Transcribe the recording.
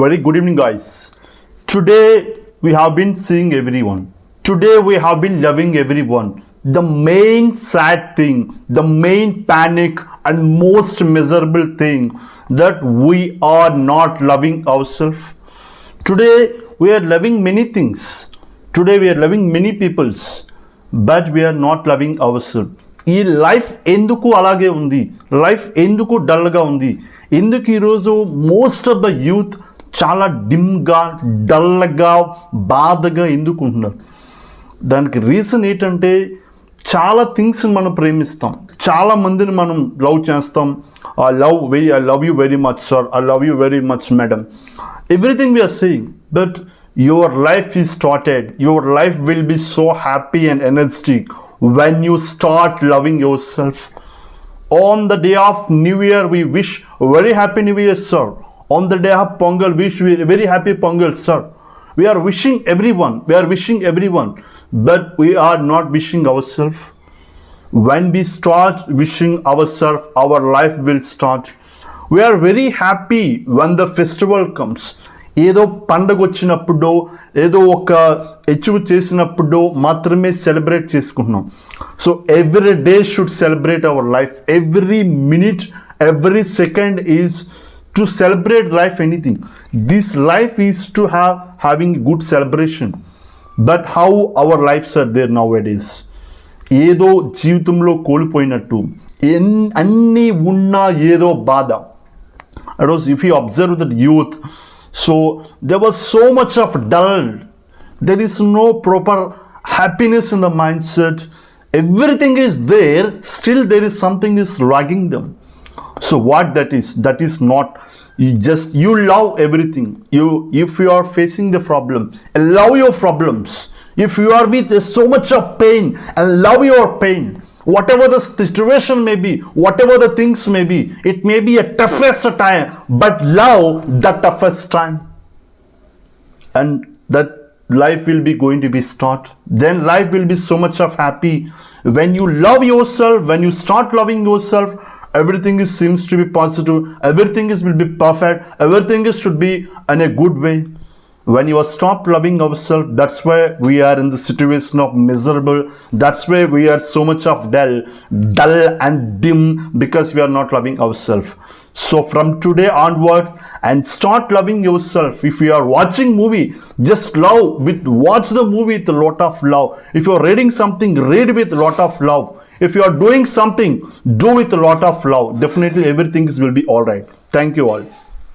Very good evening, guys. Today we have been seeing everyone. Today we have been loving everyone. The main sad thing, the main panic, and most miserable thing that we are not loving ourselves. Today we are loving many things. Today we are loving many peoples, but we are not loving ourselves. ఈ life ఎందుకు అలాగే ఉంది, life ఎందుకు డల్గా ఉంది, ఎందుకు ఈరోజు most of the youth చాలా డిమ్గా డల్గా బాధగా ఎందుకు ఉంటున్నారు? దానికి రీజన్ ఏంటంటే చాలా థింగ్స్ మనం ప్రేమిస్తాం, చాలా మందిని మనం లవ్ చేస్తాం. I love you very much sir, I love you very much madam, everything we are saying. But your life is started, your life will be so happy and energetic when you start loving yourself. On the day of New Year, we wish very happy New Year, sir. On the day of Pongal, we wish very happy Pongal, sir. We are wishing everyone, but we are not wishing ourselves. When we start wishing ourselves, our life will start. We are very happy when the festival comes. ఏదో పండగ వచ్చినప్పుడు, ఏదో ఒక achieve చేసినప్పుడు మాత్రమే celebrate చేసుకుంటున్నాం. So every day should celebrate our life. Every minute, every second is to celebrate life. Anything, this life is to having good celebration. But how our lives are there now at ease. ఏదో జీవితంలో కోల్పోయినట్టు, అన్నీ ఉన్నా ఏదో బాధ. It was, if you observe that youth, so there was so much of dull. There is no proper happiness in the mindset. Everything is there, still there is something is lagging them. So what that is not, you love everything. If you are facing the problem, allow your problems. If you are with so much of pain, allow your pain. Whatever the situation may be, whatever the things may be, it may be a toughest time, but love the toughest time. And that life will be going to be start. Then life will be so much of happy. When you love yourself, when you start loving yourself, everything seems to be positive, everything will be perfect, everything should be in a good way. When you are stop loving ourselves, that's why we are in the situation of miserable. That's why we are so much of dull and dim, because we are not loving ourselves. So from today onwards, and start loving yourself. If you are watching movie, just watch the movie with a lot of love. If you are reading something, read with a lot of love. If you are doing something, do with a lot of love. Definitely everything will be all right. Thank you all.